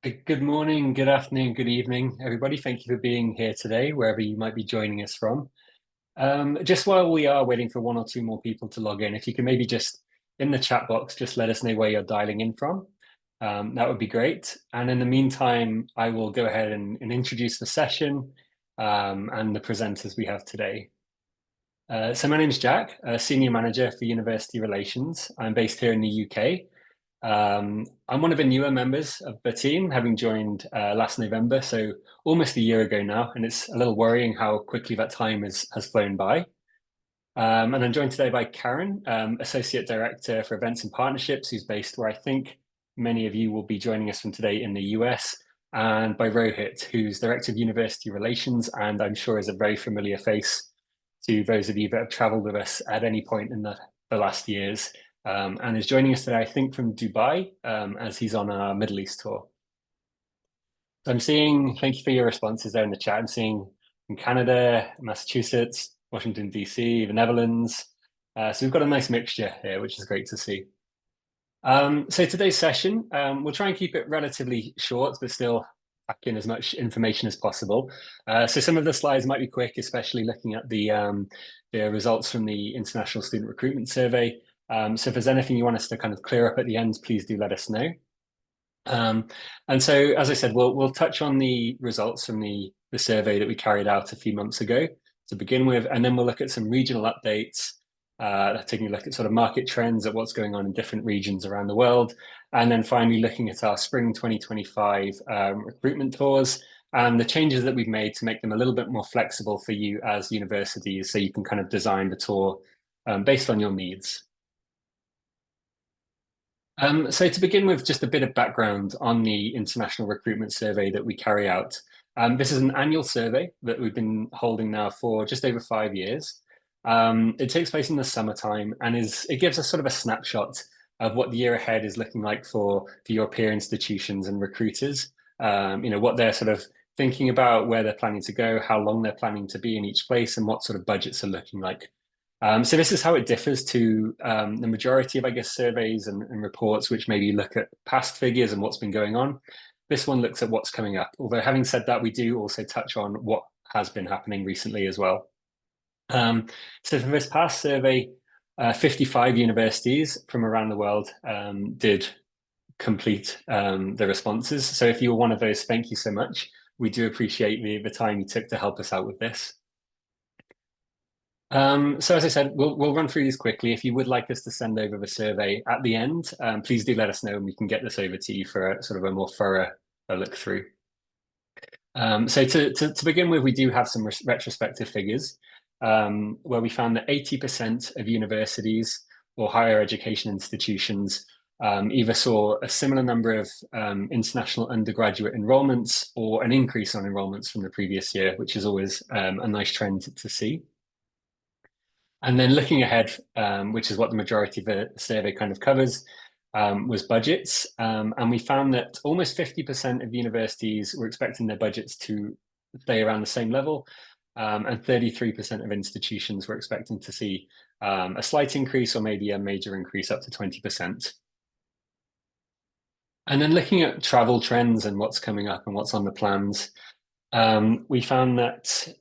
Good morning, good afternoon, good evening, everybody. Thank you for being here today, wherever you might be joining us from. Just while we are waiting for one or two more people to log in, if you can maybe just in the chat box, just let us know where you're dialing in from. That would be great. And in the meantime, I will go ahead and introduce the session and the presenters we have today. So my name is Jack, Senior Manager for University Relations. I'm based here in the UK. I'm one of the newer members of the team, having joined last November, so almost a year ago now, and it's a little worrying how quickly that time has flown by. And I'm joined today by Karen, Associate Director for Events and Partnerships, who's based where I think many of you will be joining us from today in the US, and by Rohit, who's Director of University Relations, and I'm sure is a very familiar face to those of you that have traveled with us at any point in the last years, and is joining us today, I think, from Dubai, as he's on our Middle East tour. So I'm seeing, thank you for your responses there in the chat. I'm seeing from Canada, Massachusetts, Washington, DC, the Netherlands. So we've got a nice mixture here, which is great to see. So today's session, we'll try and keep it relatively short, but still pack in as much information as possible. So some of the slides might be quick, especially looking at the results from the International Student Recruitment Survey. So if there's anything you want us to kind of clear up at the end, please do let us know. And so, as I said, we'll touch on the results from the survey that we carried out a few months ago to begin with, and then we'll look at some regional updates, taking a look at sort of market trends, at what's going on in different regions around the world, and then finally looking at our spring 2025 recruitment tours and the changes that we've made to make them a little bit more flexible for you as universities, so you can kind of design the tour based on your needs. So to begin with, just a bit of background on the International Recruitment Survey that we carry out. This is an annual survey that we've been holding now for just over 5 years. It takes place in the summertime and it gives us sort of a snapshot of what the year ahead is looking like for your peer institutions and recruiters. What they're sort of thinking about, where they're planning to go, how long they're planning to be in each place, and what sort of budgets are looking like. So this is how it differs to the majority of, I guess, surveys and reports, which maybe look at past figures and what's been going on. This one looks at what's coming up. Although having said that, we do also touch on what has been happening recently as well. So for this past survey, 55 universities from around the world did complete the responses. So if you were one of those, thank you so much. We do appreciate the time you took to help us out with this. So as I said, we'll run through these quickly. If you would like us to send over the survey at the end, please do let us know and we can get this over to you for a sort of a more thorough look through. So to begin with, we do have some retrospective figures where we found that 80% of universities or higher education institutions either saw a similar number of international undergraduate enrollments or an increase on enrollments from the previous year, which is always a nice trend to see. And then looking ahead, which is what the majority of the survey kind of covers, was budgets. And we found that almost 50% of universities were expecting their budgets to stay around the same level. And 33% of institutions were expecting to see a slight increase or maybe a major increase up to 20%. And then looking at travel trends and what's coming up and what's on the plans, we found that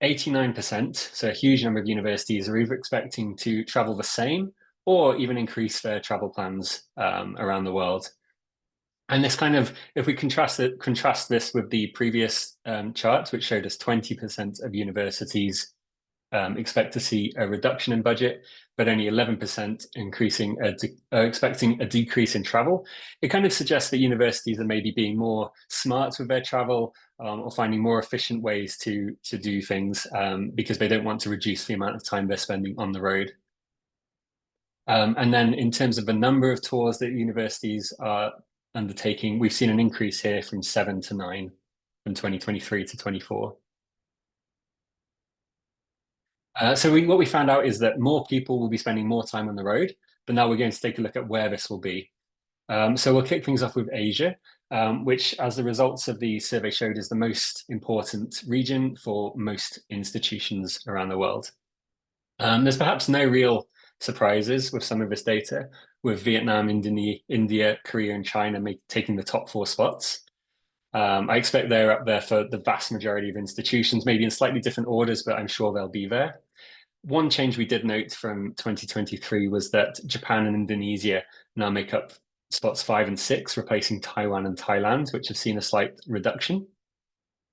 89%, so a huge number of universities, are either expecting to travel the same or even increase their travel plans around the world. And this kind of, if we contrast this with the previous chart, which showed us 20% of universities expect to see a reduction in budget, but only 11% expecting a decrease in travel. It kind of suggests that universities are maybe being more smart with their travel or finding more efficient ways to do things because they don't want to reduce the amount of time they're spending on the road. And then in terms of the number of tours that universities are undertaking, we've seen an increase here from 7 to 9 from 2023 to 24. So what we found out is that more people will be spending more time on the road, but now we're going to take a look at where this will be. So we'll kick things off with Asia, which, as the results of the survey showed, is the most important region for most institutions around the world. There's perhaps no real surprises with some of this data, with Vietnam, India, Korea, and China taking the top 4 spots. I expect they're up there for the vast majority of institutions, maybe in slightly different orders, but I'm sure they'll be there. One change we did note from 2023 was that Japan and Indonesia now make up spots 5 and 6, replacing Taiwan and Thailand, which have seen a slight reduction.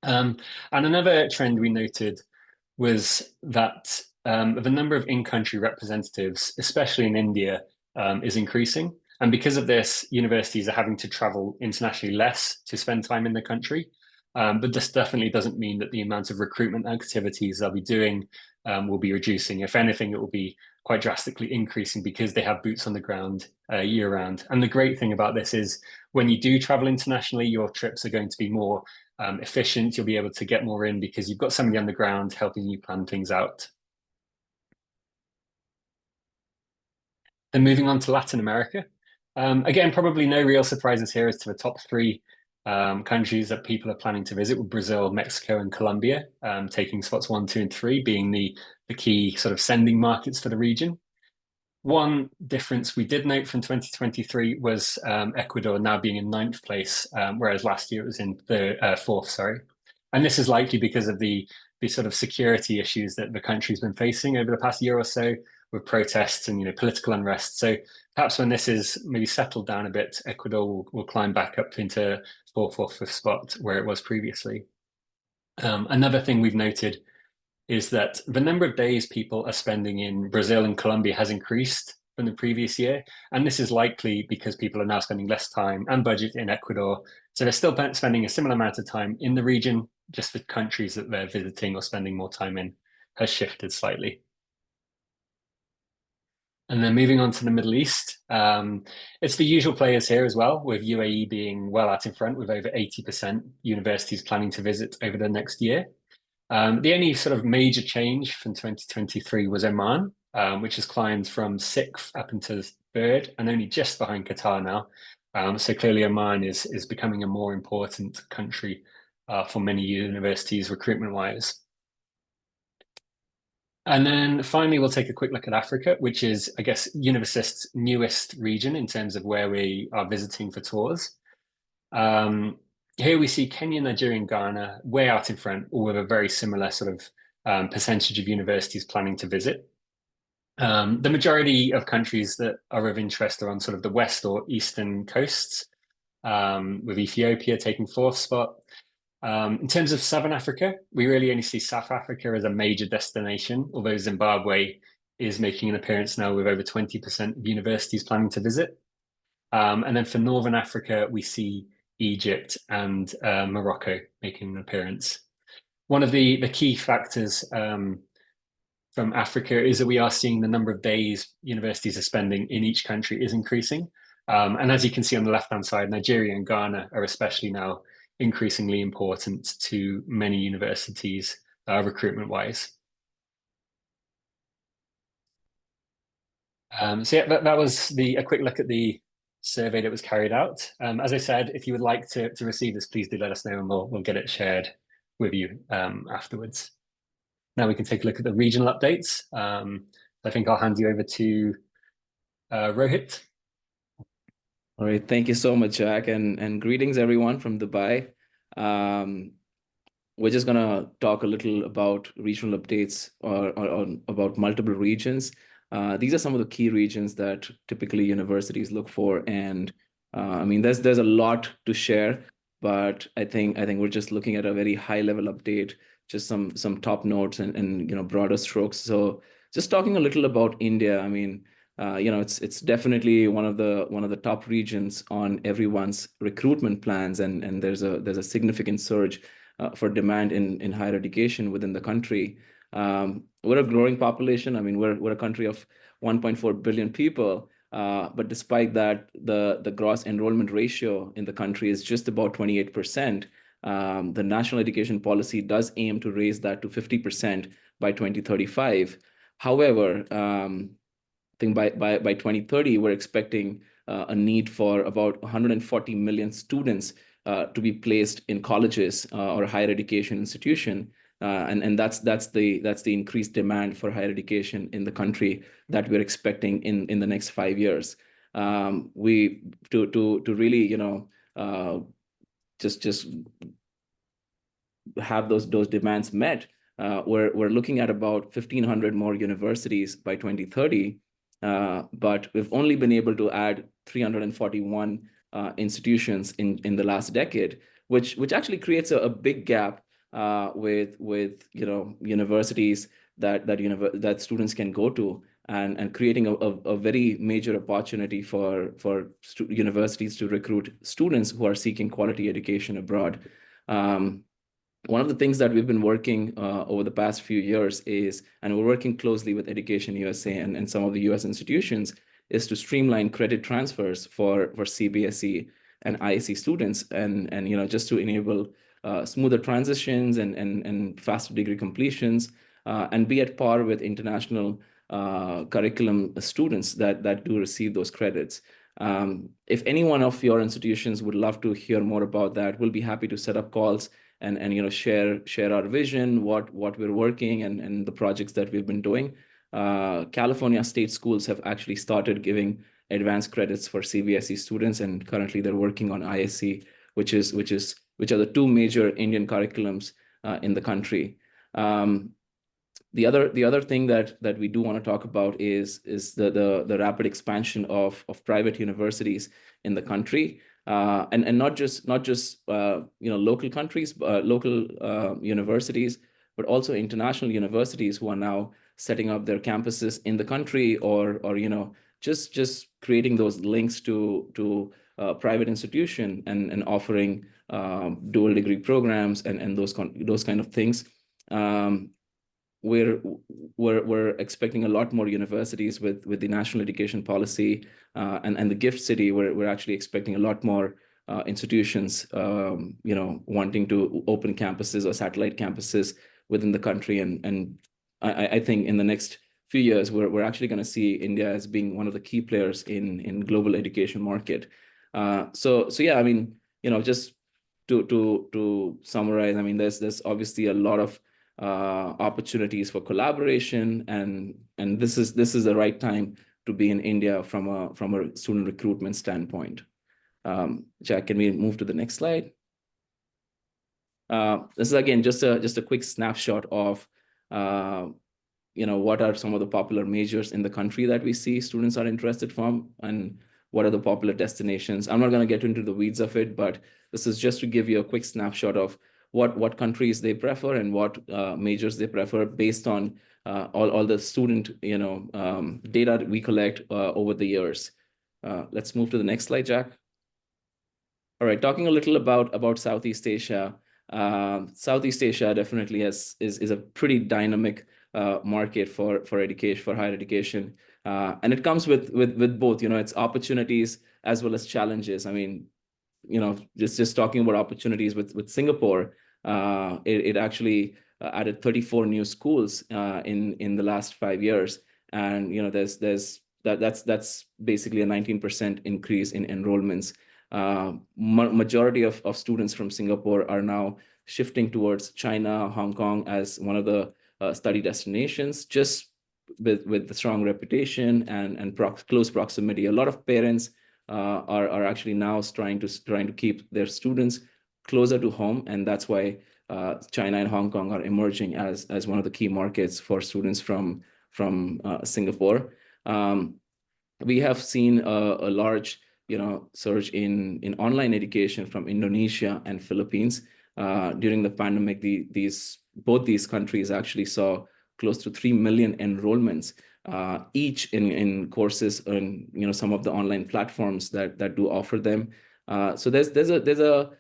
And another trend we noted was that the number of in-country representatives, especially in India, is increasing. And because of this, universities are having to travel internationally less to spend time in the country. But this definitely doesn't mean that the amount of recruitment activities they'll be doing will be reducing. If anything, it will be quite drastically increasing because they have boots on the ground year round. And the great thing about this is when you do travel internationally, your trips are going to be more efficient. You'll be able to get more in because you've got somebody on the ground helping you plan things out. Then moving on to Latin America. Again, probably no real surprises here as to the top three countries that people are planning to visit, with Brazil, Mexico, and Colombia taking spots 1, 2, and 3, being the key sort of sending markets for the region. One difference we did note from 2023 was Ecuador now being in 9th place, whereas last year it was in the 4th, sorry. And this is likely because of the sort of security issues that the country's been facing over the past year or so, with protests and political unrest. So perhaps when this is maybe settled down a bit, Ecuador will climb back up into 4th or 5th spot where it was previously. Another thing we've noted is that the number of days people are spending in Brazil and Colombia has increased from the previous year. And this is likely because people are now spending less time and budget in Ecuador. So they're still spending a similar amount of time in the region, just the countries that they're visiting or spending more time in has shifted slightly. And then moving on to the Middle East, it's the usual players here as well, with UAE being well out in front with over 80% universities planning to visit over the next year. The only sort of major change from 2023 was Oman, which has climbed from 6th up into 3rd and only just behind Qatar now. So clearly Oman is becoming a more important country for many universities recruitment-wise. And then finally, we'll take a quick look at Africa, which is, I guess, UnivAssist's newest region in terms of where we are visiting for tours. Here we see Kenya, Nigeria, and Ghana way out in front, all with a very similar sort of percentage of universities planning to visit. The majority of countries that are of interest are on sort of the west or eastern coasts, with Ethiopia taking 4th spot. In terms of Southern Africa, we really only see South Africa as a major destination, although Zimbabwe is making an appearance now with over 20% of universities planning to visit. And then for Northern Africa, we see Egypt and Morocco making an appearance. One of the key factors from Africa is that we are seeing the number of days universities are spending in each country is increasing. And as you can see on the left-hand side, Nigeria and Ghana are especially now increasingly important to many universities recruitment-wise. So yeah, that was a quick look at the survey that was carried out. As I said, if you would like to receive this, please do let us know and we'll get it shared with you afterwards. Now we can take a look at the regional updates. I think I'll hand you over to Rohit. All right, thank you so much, Jack, and greetings everyone from Dubai. We're just gonna talk a little about regional updates or about multiple regions. These are some of the key regions that typically universities look for, and I mean, there's a lot to share, but I think we're just looking at a very high level update, just some top notes and broader strokes. So just talking a little about India, I mean, it's definitely one of the top regions on everyone's recruitment plans, and there's a significant surge for demand in higher education within the country. We're a growing population. I mean, we're a country of 1.4 billion people, but despite that, the gross enrollment ratio in the country is just about 28%. The national education policy does aim to raise that to 50% by 2035. However, I think by 2030, we're expecting a need for about 140 million students to be placed in colleges or higher education institution. And that's the increased demand for higher education in the country that we're expecting in the next 5 years. To really just have those demands met, we're looking at about 1,500 more universities by 2030, but we've only been able to add 341 institutions in the last decade, which actually creates a big gap with universities that students can go to, and creating a very major opportunity for universities to recruit students who are seeking quality education abroad. One of the things that we've been working over the past few years is, and we're working closely with Education USA and some of the US institutions, is to streamline credit transfers for CBSE and ISC students, and just to enable smoother transitions and faster degree completions, and be at par with international curriculum students that do receive those credits. If any one of your institutions would love to hear more about that, we'll be happy to set up calls and share our vision, what we're working, and the projects that we've been doing. California state schools have actually started giving advanced credits for CBSE students, and currently they're working on ISC, which are the two major Indian curriculums in the country. The other thing that we do want to talk about is the rapid expansion of private universities in the country, and not just local countries, local universities, but also international universities who are now setting up their campuses in the country, or just creating those links to private institution and offering dual degree programs and those kind of things. We're expecting a lot more universities with the national education policy and the gift city. We're actually expecting a lot more institutions wanting to open campuses or satellite campuses within the country, and I think in the next few years we're actually going to see India as being one of the key players in global education market. So yeah, I mean, just to summarize, I mean, there's obviously a lot of opportunities for collaboration, and this is the right time to be in India from a student recruitment standpoint. Jack, can we move to the next slide? This is again just a quick snapshot of what are some of the popular majors in the country that we see students are interested from, and what are the popular destinations. I'm not going to get into the weeds of it, but this is just to give you a quick snapshot of what countries they prefer and what majors they prefer based on all the student data that we collect over the years. Let's move to the next slide, Jack. All right, talking a little about Southeast Asia. Southeast Asia definitely is a pretty dynamic market for education, for higher education, and it comes with both its opportunities as well as challenges. I mean, just talking about opportunities with Singapore, it actually added 34 new schools in the last 5 years, and that's basically a 19% increase in enrollments. Majority of students from Singapore are now shifting towards China, Hong Kong as one of the study destinations, just with the strong reputation and close proximity. A lot of parents are actually now trying to keep their students closer to home, and that's why China and Hong Kong are emerging as one of the key markets for students from Singapore. We have seen a large surge in online education from Indonesia and Philippines. During the pandemic, both these countries actually saw close to 3 million enrollments each in courses on some of the online platforms that do offer them. So there's a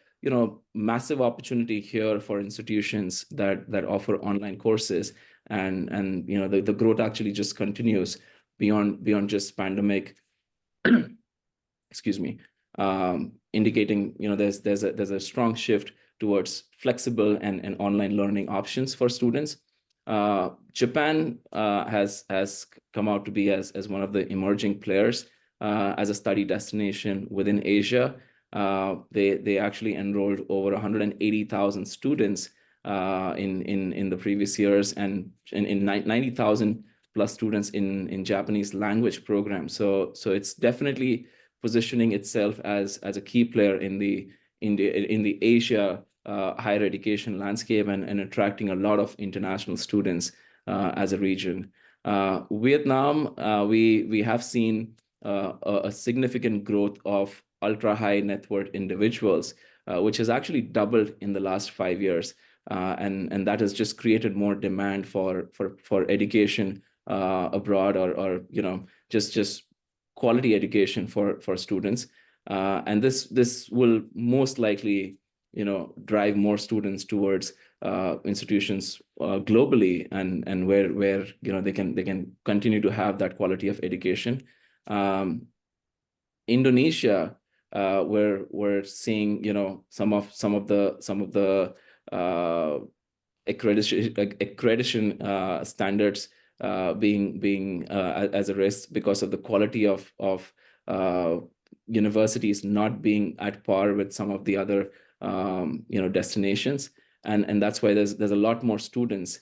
massive opportunity here for institutions that offer online courses, and the growth actually just continues beyond just pandemic. Excuse me, indicating there's a strong shift towards flexible and online learning options for students. Japan has come out to be as one of the emerging players as a study destination within Asia. They actually enrolled over 180,000 students in the previous years, and in 90,000 plus students in Japanese language programs. So it's definitely positioning itself as a key player in the in the Asia higher education landscape and attracting a lot of international students as a region. Vietnam, we have seen a significant growth of ultra high net worth individuals, which has actually doubled in the last 5 years. And that has just created more demand for education abroad, or just quality education for students. And this will most likely drive more students towards institutions globally, and where they can continue to have that quality of education. Indonesia, we're seeing some of the accreditation standards being as a risk because of the quality of universities not being at par with some of the other destinations, and that's why there's a lot more students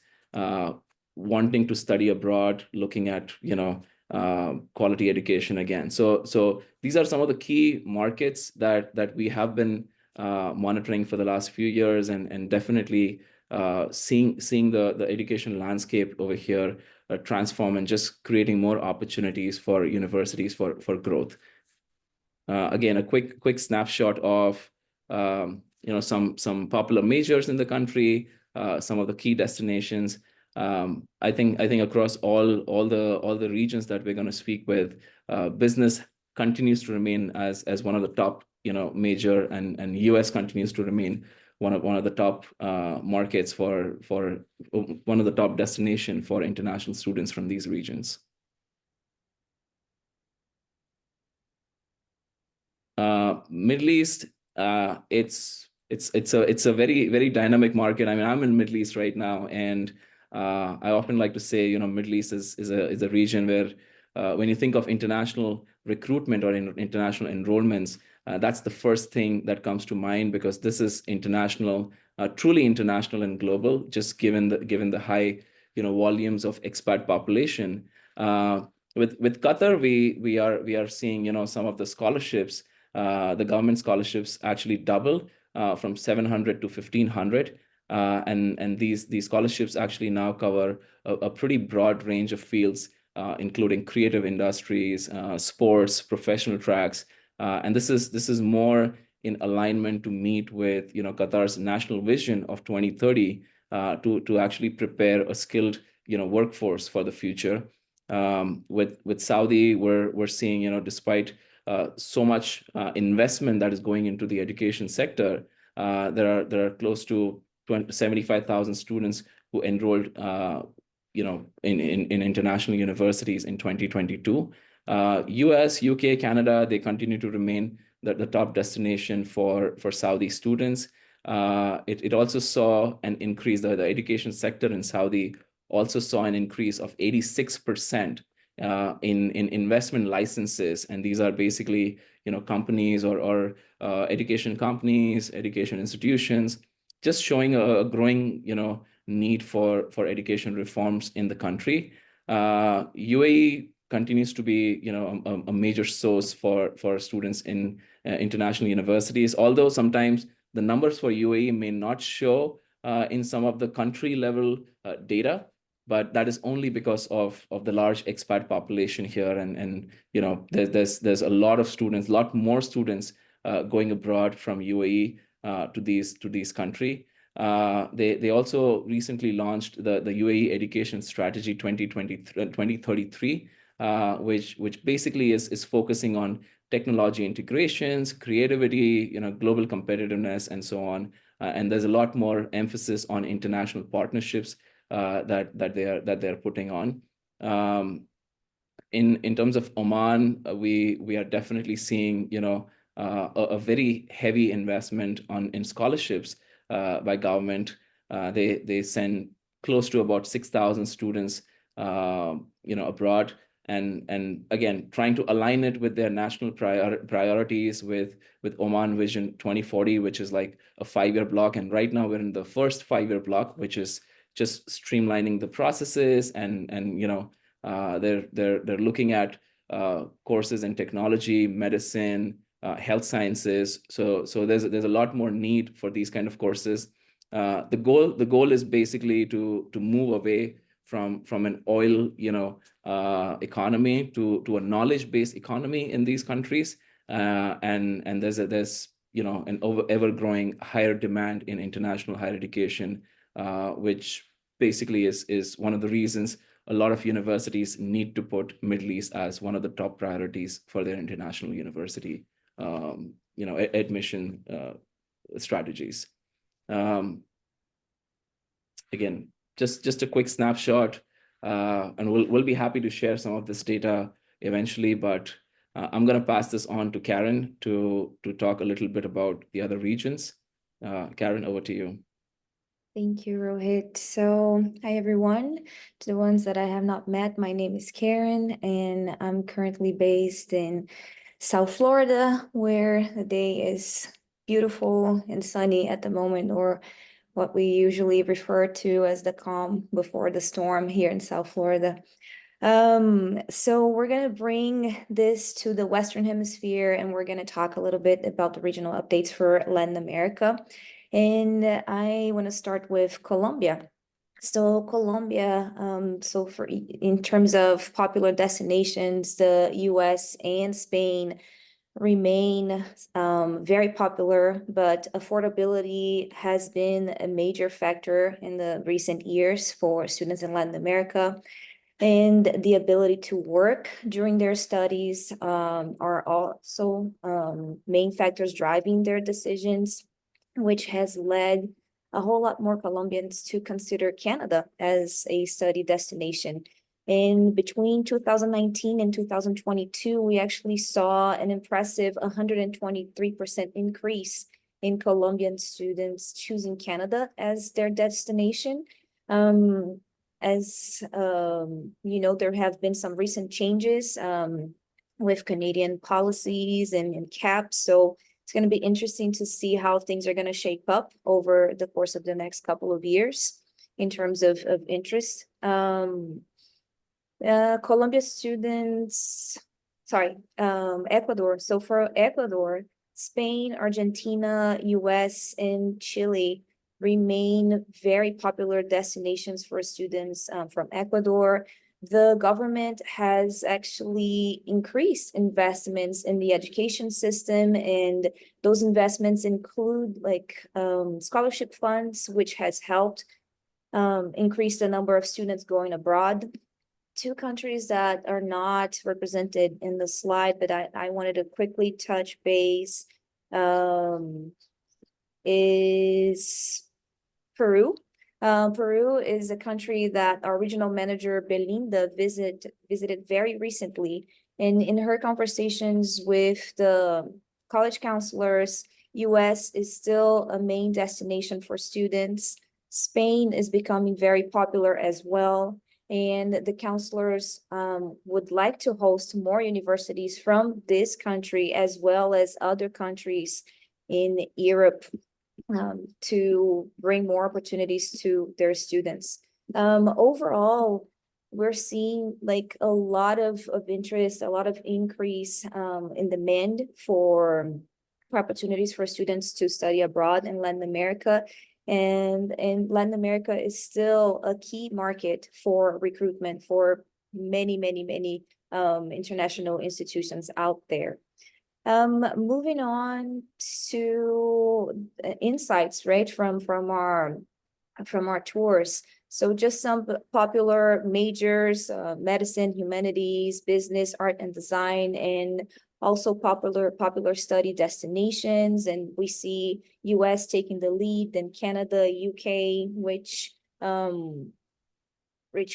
wanting to study abroad, looking at quality education again. So these are some of the key markets that we have been monitoring for the last few years, and definitely seeing the education landscape over here transform, and just creating more opportunities for universities for growth. Again, a quick snapshot of some popular majors in the country, some of the key destinations. I think across all the regions that we're going to speak with, business continues to remain as one of the top major, and US continues to remain one of the top markets for one of the top destination for international students from these regions. Middle East, it's a very dynamic market. I mean, I'm in Middle East right now, and I often like to say, Middle East is a region where when you think of international recruitment or international enrollments, that's the first thing that comes to mind, because this is international, truly international and global, just given the high volumes of expat population. With Qatar, we are seeing some of the scholarships. The government scholarships actually double from 700 to 1,500. And these scholarships actually now cover a pretty broad range of fields, including creative industries, sports, professional tracks. And this is more in alignment to meet with Qatar's national vision of 2030 to actually prepare a skilled workforce for the future. With Saudi, we're seeing despite so much investment that is going into the education sector, there are close to 75,000 students who enrolled in international universities in 2022. US, UK, Canada, they continue to remain the top destination for Saudi students. It also saw an increase, the education sector in Saudi also saw an increase of 86% in investment licenses, and these are basically companies or education companies, education institutions, just showing a growing need for education reforms in the country. UAE continues to be a major source for students in international universities, although sometimes the numbers for UAE may not show in some of the country level data, but that is only because of the large expat population here, and there's a lot of students, a lot more students going abroad from UAE to these countries. They also recently launched the UAE Education Strategy 2033, which basically is focusing on technology integrations, creativity, global competitiveness, and so on. And there's a lot more emphasis on international partnerships that they're putting on. In terms of Oman, we are definitely seeing a very heavy investment in scholarships by government. They send close to about 6,000 students abroad, and again trying to align it with their national priorities with Oman Vision 2040, which is like a 5-year block. And right now we're in the first 5-year block, which is just streamlining the processes, and they're looking at courses in technology, medicine, health sciences. So there's a lot more need for these kind of courses. The goal is basically to move away from an oil economy to a knowledge-based economy in these countries, and there's an ever-growing higher demand in international higher education, which basically is one of the reasons a lot of universities need to put Middle East as one of the top priorities for their international university admission strategies. Again, just a quick snapshot, and we'll be happy to share some of this data eventually, but I'm going to pass this on to Karen to talk a little bit about the other regions. Karen, over to you. Thank you, Rohit. So, hi everyone. To the ones that I have not met, my name is Karen, and I'm currently based in South Florida, where the day is beautiful and sunny at the moment, or what we usually refer to as the calm before the storm here in South Florida. So we're going to bring this to the Western Hemisphere, and we're going to talk a little bit about the regional updates for Latin America. And I want to start with Colombia. So Colombia, in terms of popular destinations, the US and Spain remain very popular, but affordability has been a major factor in the recent years for students in Latin America. And the ability to work during their studies are also main factors driving their decisions, which has led a whole lot more Colombians to consider Canada as a study destination. And between 2019 and 2022, we actually saw an impressive 123% increase in Colombian students choosing Canada as their destination. As you know, there have been some recent changes with Canadian policies and caps. So it's going to be interesting to see how things are going to shape up over the course of the next couple of years in terms of interest. Colombia students, Ecuador. So for Ecuador, Spain, Argentina, US, and Chile remain very popular destinations for students from Ecuador. The government has actually increased investments in the education system, and those investments include scholarship funds, which has helped increase the number of students going abroad. Two countries that are not represented in the slide, but I wanted to quickly touch base is Peru. Peru is a country that our regional manager Belinda visited very recently, and in her conversations with the college counselors, US is still a main destination for students. Spain is becoming very popular as well, and the counselors would like to host more universities from this country as well as other countries in Europe to bring more opportunities to their students. Overall, we're seeing like a lot of interest, a lot of increase in demand for opportunities for students to study abroad in Latin America. And Latin America is still a key market for recruitment for many international institutions out there. Moving on to insights, right, from our tours. So just some popular majors, medicine, humanities, business, art and design, and also popular study destinations. And we see US taking the lead, then Canada, UK, which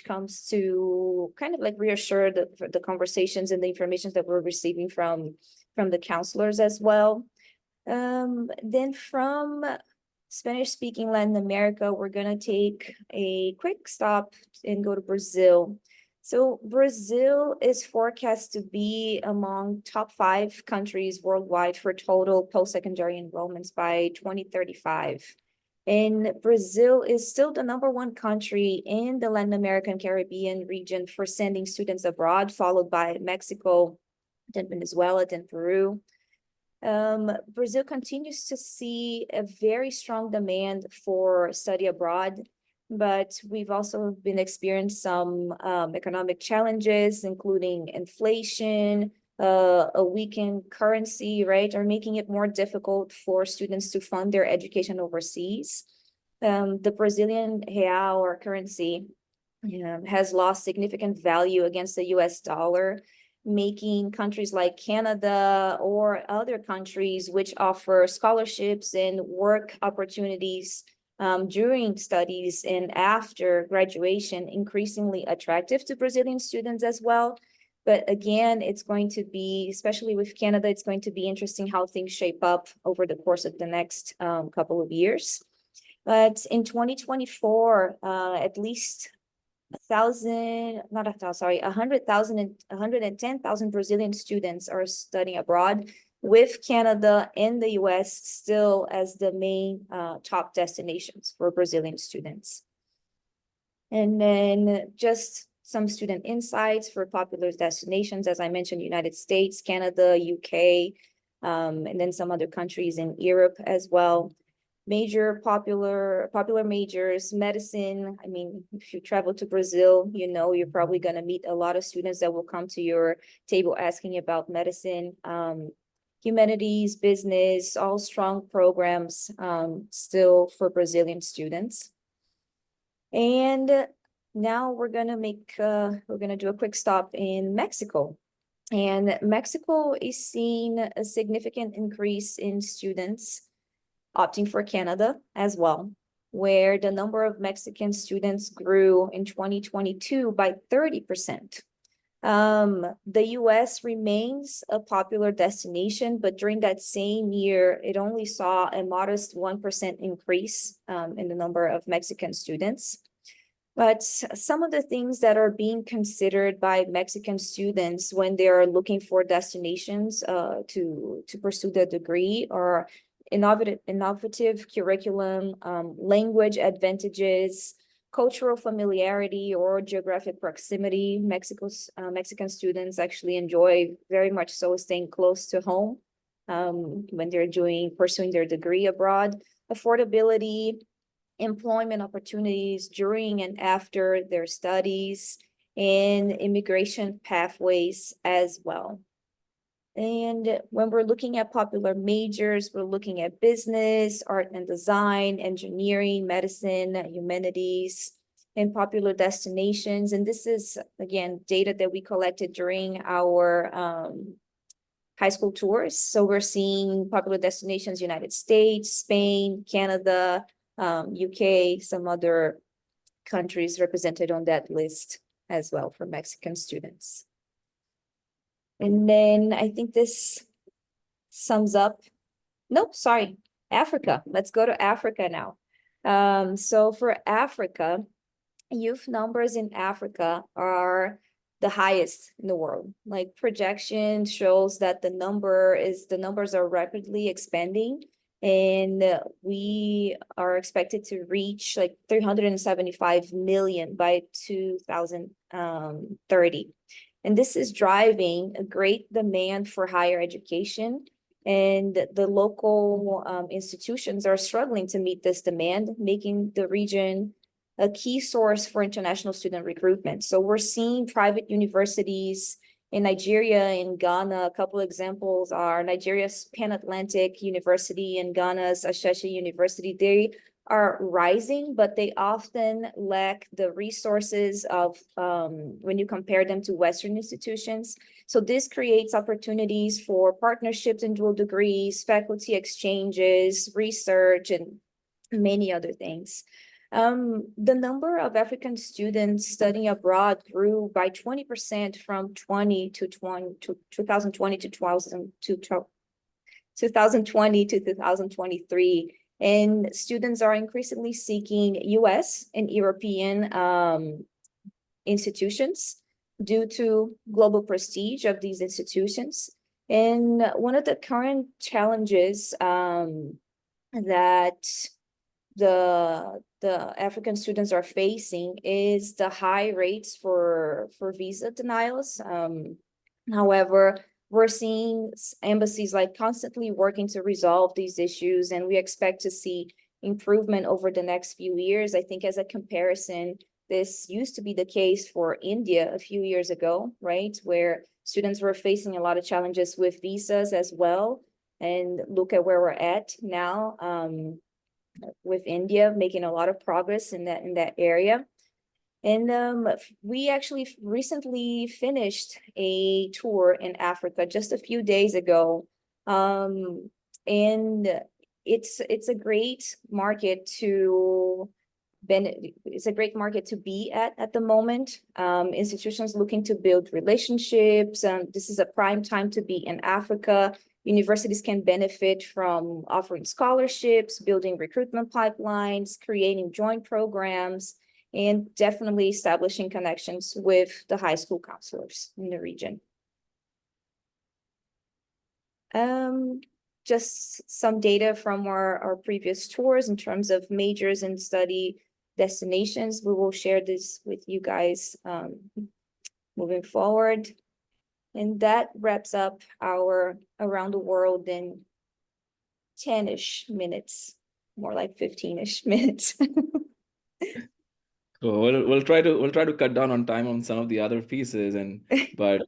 comes to kind of like reassure the conversations and the information that we're receiving from the counselors as well. Then from Spanish-speaking Latin America, we're gonna take a quick stop and go to Brazil. So Brazil is forecast to be among top 5 countries worldwide for total post-secondary enrollments by 2035. And Brazil is still the #1 country in the Latin American Caribbean region for sending students abroad, followed by Mexico, then Venezuela, then Peru. Brazil continues to see a very strong demand for study abroad, but we've also been experiencing some economic challenges, including inflation, a weakened currency, right, are making it more difficult for students to fund their education overseas. The Brazilian real, or currency, has lost significant value against the US dollar, making countries like Canada or other countries which offer scholarships and work opportunities during studies and after graduation increasingly attractive to Brazilian students as well. But again, it's going to be, especially with Canada, it's going to be interesting how things shape up over the course of the next couple of years. But in 2024, at least 110,000 Brazilian students are studying abroad, with Canada and the US still as the main top destinations for Brazilian students. And then just some student insights for popular destinations, as I mentioned, United States, Canada, UK, and then some other countries in Europe as well. Major popular majors, medicine. I mean, if you travel to Brazil, you know, you're probably going to meet a lot of students that will come to your table asking about medicine. Humanities, business, all strong programs still for Brazilian students. And now we're going to do a quick stop in Mexico. And Mexico is seeing a significant increase in students opting for Canada as well, where the number of Mexican students grew in 2022 by 30%. The US remains a popular destination, but during that same year, it only saw a modest 1% increase in the number of Mexican students. But some of the things that are being considered by Mexican students when they are looking for destinations to pursue their degree are innovative curriculum, language advantages, cultural familiarity, or geographic proximity. Mexican students actually enjoy very much so staying close to home when they're pursuing their degree abroad. Affordability, employment opportunities during and after their studies, and immigration pathways as well. And when we're looking at popular majors, we're looking at business, art and design, engineering, medicine, humanities, and popular destinations. And this is, again, data that we collected during our high school tours. So we're seeing popular destinations, United States, Spain, Canada, UK, some other countries represented on that list as well for Mexican students. And then I think this sums up, Africa. Let's go to Africa now. So for Africa, youth numbers in Africa are the highest in the world. Like, projection shows that the numbers are rapidly expanding, and we are expected to reach like 375 million by 2030. And this is driving a great demand for higher education, and the local institutions are struggling to meet this demand, making the region a key source for international student recruitment. So we're seeing private universities in Nigeria and Ghana. A couple of examples are Nigeria's Pan-Atlantic University and Ghana's Asheshe University. They are rising, but they often lack the resources of when you compare them to Western institutions. So this creates opportunities for partnerships and dual degrees, faculty exchanges, research, and many other things. The number of African students studying abroad grew by 20% from 2020 to 2023. And students are increasingly seeking US and European institutions due to global prestige of these institutions. And one of the current challenges that the African students are facing is the high rates for visa denials. However, we're seeing embassies like constantly working to resolve these issues, and we expect to see improvement over the next few years. I think as a comparison, this used to be the case for India a few years ago, right? Where students were facing a lot of challenges with visas as well. And look at where we're at now, with India making a lot of progress in that area. And we actually recently finished a tour in Africa just a few days ago. And it's a great market to it's a great market to be at the moment. Institutions looking to build relationships. This is a prime time to be in Africa. Universities can benefit from offering scholarships, building recruitment pipelines, creating joint programs, and definitely establishing connections with the high school counselors in the region. Just some data from our previous tours in terms of majors and study destinations. We will share this with you guys moving forward. And that wraps up our around the world in 10-ish minutes, more like 15-ish minutes. So we'll try to cut down on time on some of the other pieces, and but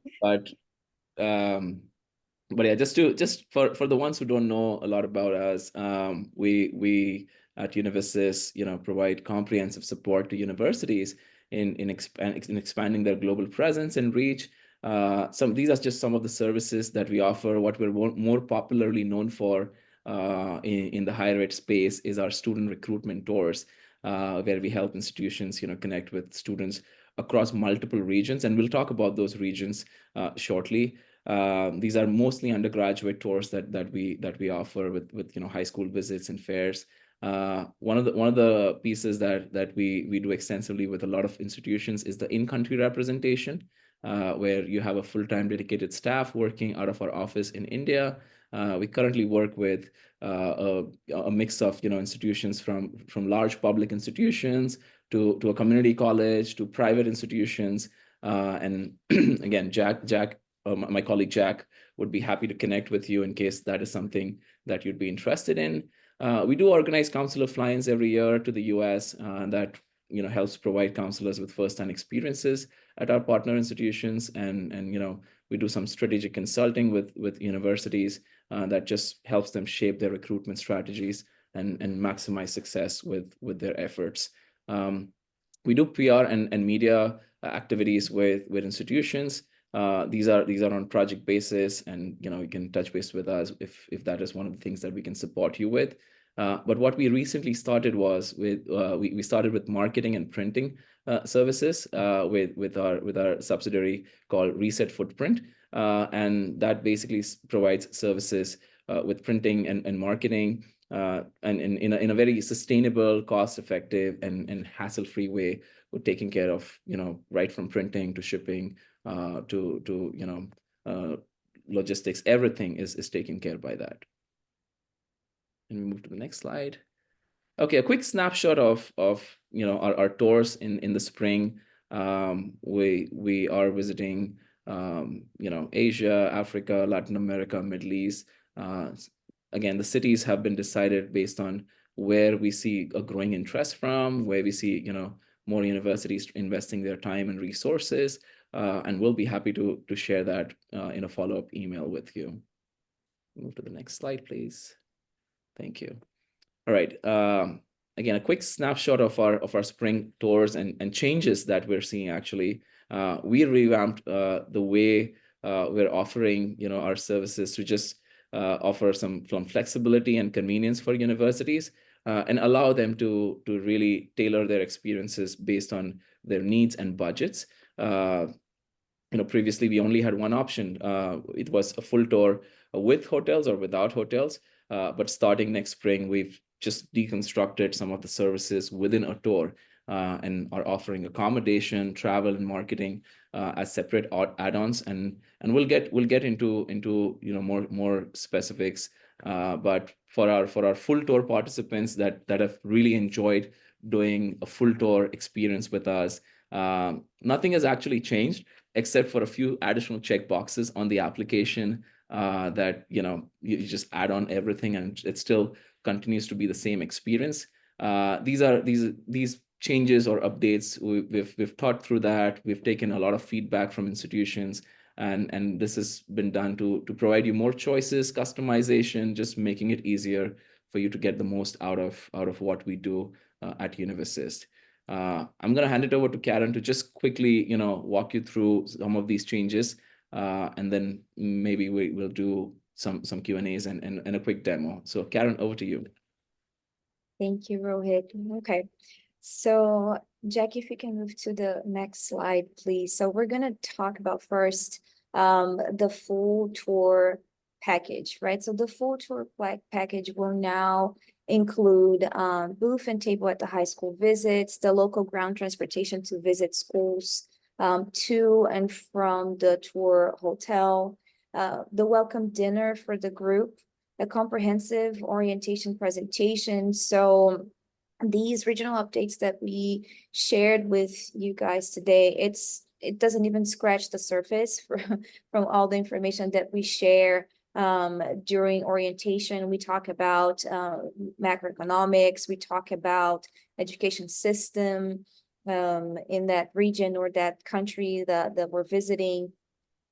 yeah, just for the ones who don't know a lot about us, we at UnivAssist, provide comprehensive support to universities in expanding their global presence and reach. These are just some of the services that we offer. What we're more popularly known for in the higher ed space is our student recruitment tours, where we help institutions, connect with students across multiple regions, and we'll talk about those regions shortly. These are mostly undergraduate tours that we offer with high school visits and fairs. One of the pieces that we do extensively with a lot of institutions is the in-country representation, where you have a full-time dedicated staff working out of our office in India. We currently work with a mix of institutions from large public institutions to a community college to private institutions, and again, Jack, my colleague Jack, would be happy to connect with you in case that is something that you'd be interested in. We do organize counselor fly-ins every year to the US, that helps provide counselors with first-hand experiences at our partner institutions, and we do some strategic consulting with universities that just helps them shape their recruitment strategies and maximize success with their efforts. We do PR and media activities with institutions. These are on project basis, and you can touch base with us if that is one of the things that we can support you with. But what we recently started was we started with marketing and printing services with our subsidiary called Reset Footprint, and that basically provides services with printing and marketing, and in a very sustainable, cost-effective, and hassle-free way, with taking care of right from printing to shipping to logistics. Everything is taken care by that. And we move to the next slide. Okay, a quick snapshot of our tours in the spring. We are visiting Asia, Africa, Latin America, Middle East. Again, the cities have been decided based on where we see a growing interest from, where we see more universities investing their time and resources, and we'll be happy to share that in a follow-up email with you. Move to the next slide, please. Thank you. All right. Again, a quick snapshot of our spring tours and changes that we're seeing. Actually, we revamped the way we're offering our services to just offer some flexibility and convenience for universities, and allow them to really tailor their experiences based on their needs and budgets. Previously we only had one option. It was a full tour with hotels or without hotels. But starting next spring, we've just deconstructed some of the services within a tour, and are offering accommodation, travel, and marketing as separate add-ons. And we'll get into more specifics. But for our full tour participants that have really enjoyed doing a full tour experience with us, Nothing has actually changed except for a few additional checkboxes on the application that you just add on everything, and it still continues to be the same experience. These changes or updates, we've thought through that. We've taken a lot of feedback from institutions, and this has been done to provide you more choices, customization, just making it easier for you to get the most out of what we do at UnivAssist. I'm going to hand it over to Karen to just quickly, walk you through some of these changes, and then maybe we'll do some Q&As and a quick demo. So Karen, over to you. Thank you, Rohit. Okay, so Jackie, if you can move to the next slide, please. So we're going to talk about first the full tour package, right? So the full tour package will now include booth and table at the high school visits, the local ground transportation to visit schools to and from the tour hotel, the welcome dinner for the group, a comprehensive orientation presentation. So these regional updates that we shared with you guys today, it doesn't even scratch the surface from all the information that we share during orientation. We talk about macroeconomics, we talk about education system in that region or that country that we're visiting.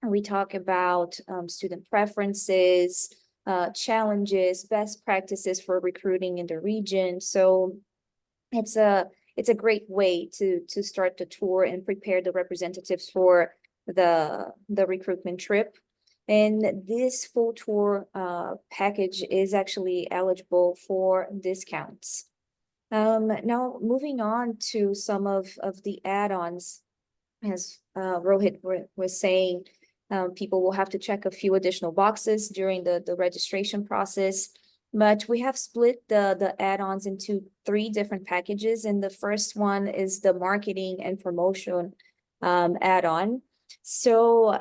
We talk about student preferences, challenges, best practices for recruiting in the region. So it's a great way to start the tour and prepare the representatives for the recruitment trip. And this full tour package is actually eligible for discounts. Now moving on to some of the add-ons, as Rohit was saying, people will have to check a few additional boxes during the registration process, but we have split the add-ons into 3 different packages. And the first one is the marketing and promotion add-on. So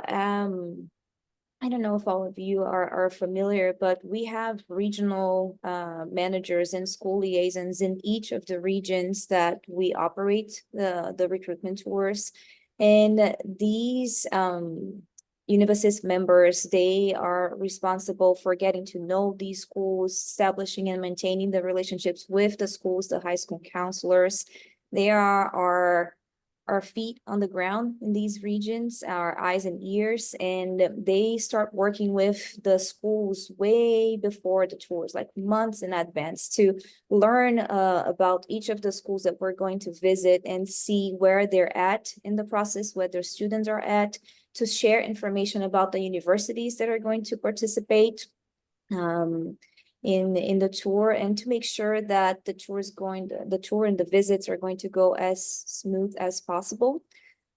I don't know if all of you are familiar, but we have regional managers and school liaisons in each of the regions that we operate the recruitment tours. And these UnivAssist members, they are responsible for getting to know these schools, establishing and maintaining the relationships with the schools, the high school counselors. They are our feet on the ground in these regions, our eyes and ears, and they start working with the schools way before the tours, like months in advance, to learn about each of the schools that we're going to visit and see where they're at in the process, where their students are at, to share information about the universities that are going to participate in the tour, and to make sure that the tour and the visits are going to go as smooth as possible.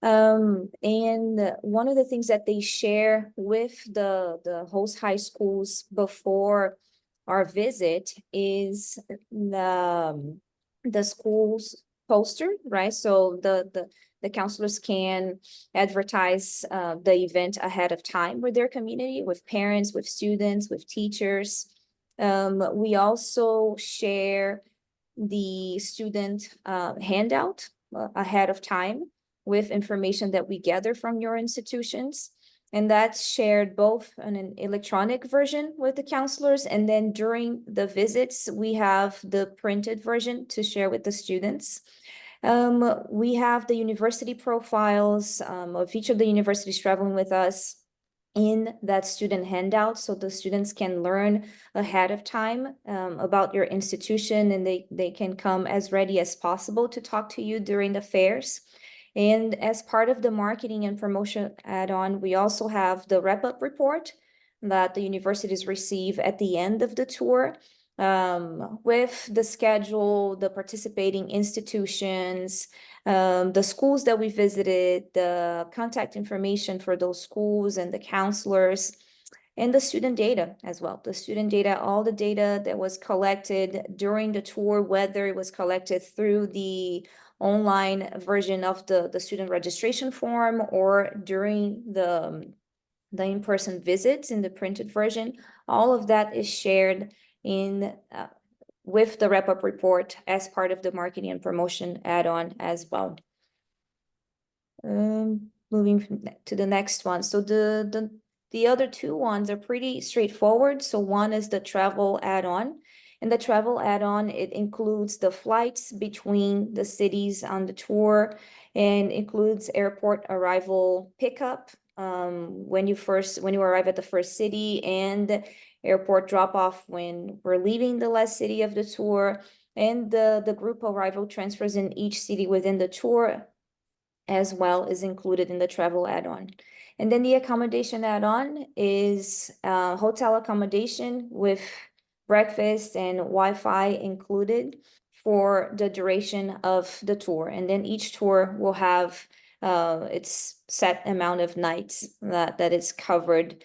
And one of the things that they share with the host high schools before our visit is the school's poster, right? So the counselors can advertise the event ahead of time with their community, with parents, with students, with teachers. We also share the student handout ahead of time with information that we gather from your institutions. And that's shared both in an electronic version with the counselors, and then during the visits, we have the printed version to share with the students. We have the university profiles of each of the universities traveling with us in that student handout, so the students can learn ahead of time about your institution, and they can come as ready as possible to talk to you during the fairs. And as part of the marketing and promotion add-on, we also have the wrap-up report that the universities receive at the end of the tour, with the schedule, the participating institutions, the schools that we visited, the contact information for those schools and the counselors, and the student data as well. The student data, all the data that was collected during the tour, whether it was collected through the online version of the student registration form or during the in-person visits in the printed version, all of that is shared in with the wrap-up report as part of the marketing and promotion add-on as well. Moving to the next one. So the other two ones are pretty straightforward. So one is the travel add-on. And the travel add-on, it includes the flights between the cities on the tour and includes airport arrival pickup when you arrive at the first city, and airport drop-off when we're leaving the last city of the tour, and the group arrival transfers in each city within the tour as well is included in the travel add-on. And then the accommodation add-on is hotel accommodation with breakfast and Wi-Fi included for the duration of the tour. And then each tour will have its set amount of nights that is covered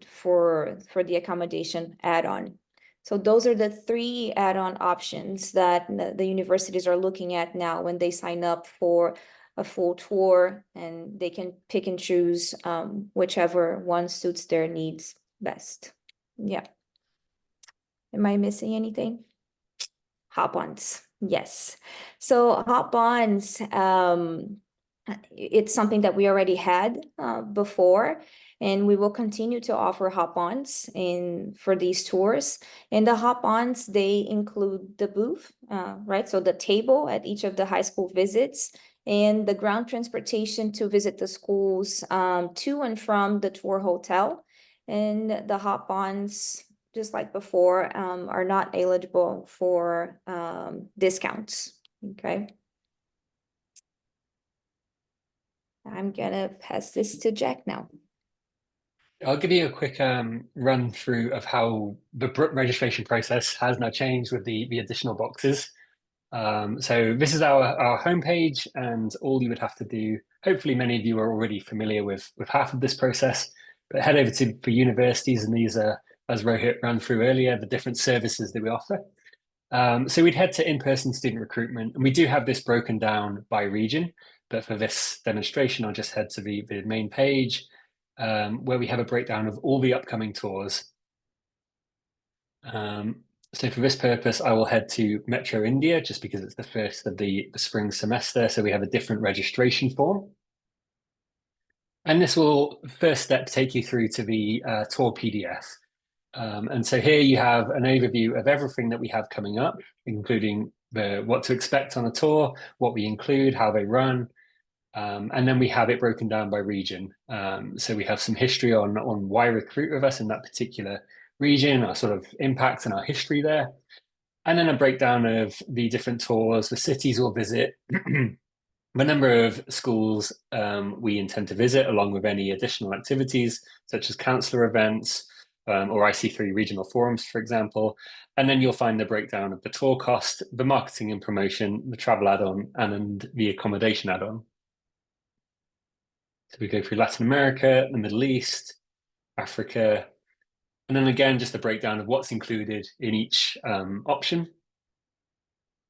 for the accommodation add-on. So those are the three add-on options that the universities are looking at now when they sign up for a full tour, and they can pick and choose whichever one suits their needs best. Yeah. Am I missing anything? Hop-ons. Yes. So hop-ons, it's something that we already had before, and we will continue to offer hop-ons for these tours. And the hop-ons, they include the booth, right? So the table at each of the high school visits, and the ground transportation to visit the schools to and from the tour hotel. And the hop-ons, just like before, are not eligible for discounts, okay? I'm gonna pass this to Jack now. I'll give you a quick run through of how the registration process has now changed with the additional boxes. So this is our homepage, and all you would have to do, hopefully many of you are already familiar with half of this process, but head over for universities, and these are, as Rohit ran through earlier, the different services that we offer. So we'd head to in-person student recruitment, and we do have this broken down by region, but for this demonstration, I'll just head to the main page where we have a breakdown of all the upcoming tours. So for this purpose, I will head to Metro India just because it's the first of the spring semester. So we have a different registration form. And this will, first step, take you through to the tour PDF. And so here you have an overview of everything that we have coming up, including what to expect on a tour, what we include, how they run. And then we have it broken down by region. So we have some history on why recruit with us in that particular region, our sort of impact and our history there. And then a breakdown of the different tours, the cities we'll visit, the number of schools we intend to visit, along with any additional activities, such as councillor events or IC3 regional forums, for example. And then you'll find the breakdown of the tour cost, the marketing and promotion, the travel add-on, and the accommodation add-on. So we go through Latin America, the Middle East, Africa, and then again, just a breakdown of what's included in each option.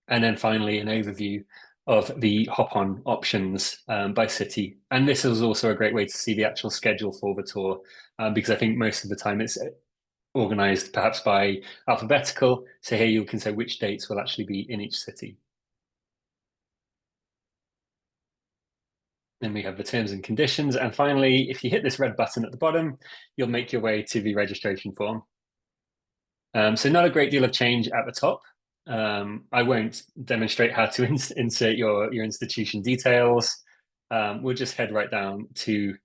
And then finally, an overview of the hop-on options by city. And this is also a great way to see the actual schedule for the tour, because I think most of the time it's organized perhaps by alphabetical. So here you can say which dates will actually be in each city. Then we have the terms and conditions. And finally, if you hit this red button at the bottom, you'll make your way to the registration form. So not a great deal of change at the top. I won't demonstrate how to insert your institution details. We'll just head right down to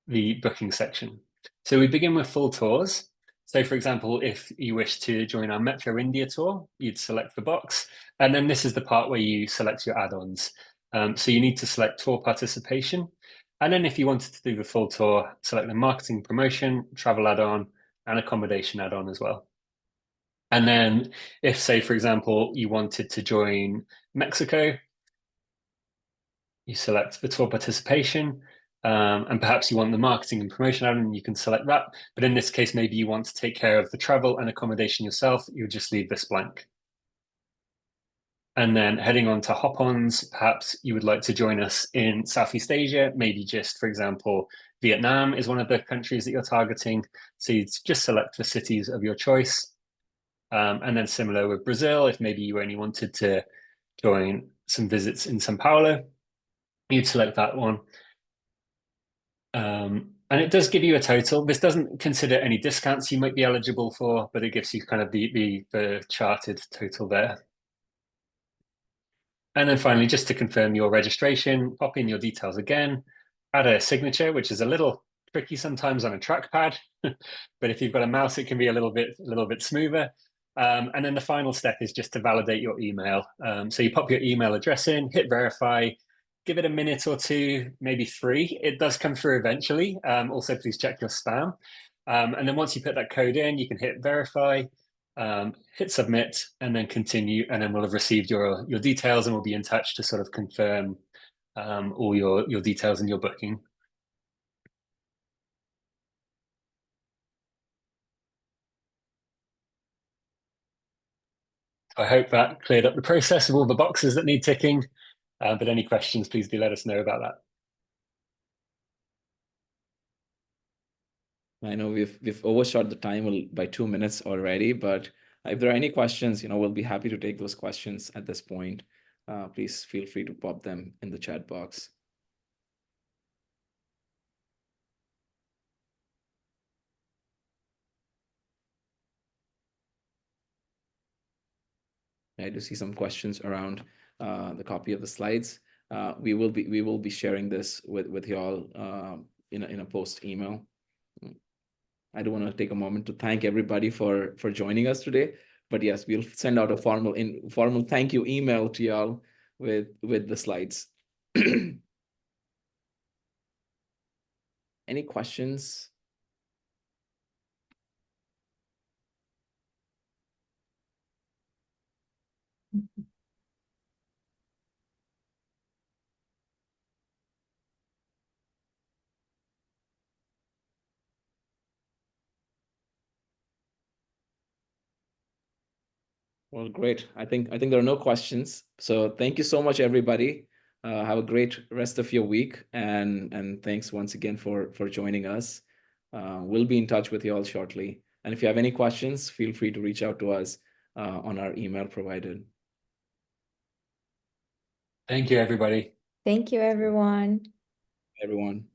the booking section. So we begin with full tours. So for example, if you wish to join our Metro India tour, you'd select the box. And then this is the part where you select your add-ons. So you need to select tour participation. And then if you wanted to do the full tour, select the marketing promotion, travel add-on, and accommodation add-on as well. And then if, say, for example, you wanted to join Mexico, you select the tour participation, and perhaps you want the marketing and promotion add-on, you can select that. But in this case, maybe you want to take care of the travel and accommodation yourself, you would just leave this blank. And then heading on to hop-ons, perhaps you would like to join us in Southeast Asia, maybe just, for example, Vietnam is one of the countries that you're targeting. So you just select the cities of your choice. And then similar with Brazil, if maybe you only wanted to join some visits in Sao Paulo. you'd select that one. And it does give you a total. This doesn't consider any discounts you might be eligible for, but it gives you kind of the charted total there. And then finally, just to confirm your registration, pop in your details again, add a signature, which is a little tricky sometimes on a trackpad, but if you've got a mouse, it can be a little bit smoother. And then the final step is just to validate your email. So you pop your email address in, hit verify, give it a minute or two, maybe 3. It does come through eventually. Also, please check your spam. And then once you put that code in, you can hit verify, hit submit, and then continue, and then we'll have received your details, and we'll be in touch to sort of confirm all your details and your booking. I hope that cleared up the process of all the boxes that need ticking. But any questions, please do let us know about that. I know we've overshot the time by 2 minutes already, but if there are any questions, we'll be happy to take those questions at this point. Please feel free to pop them in the chat box. I do see some questions around the copy of the slides. We will be sharing this with y'all in a post email. I do want to take a moment to thank everybody for joining us today. But yes, we'll send out a formal thank you email to y'all with the slides. Any questions? Well, great. I think there are no questions. So thank you so much, everybody. Have a great rest of your week, and thanks once again for joining us. We'll be in touch with you all shortly. And if you have any questions, feel free to reach out to us on our email provided. Thank you, everybody. Thank you, everyone. Everyone.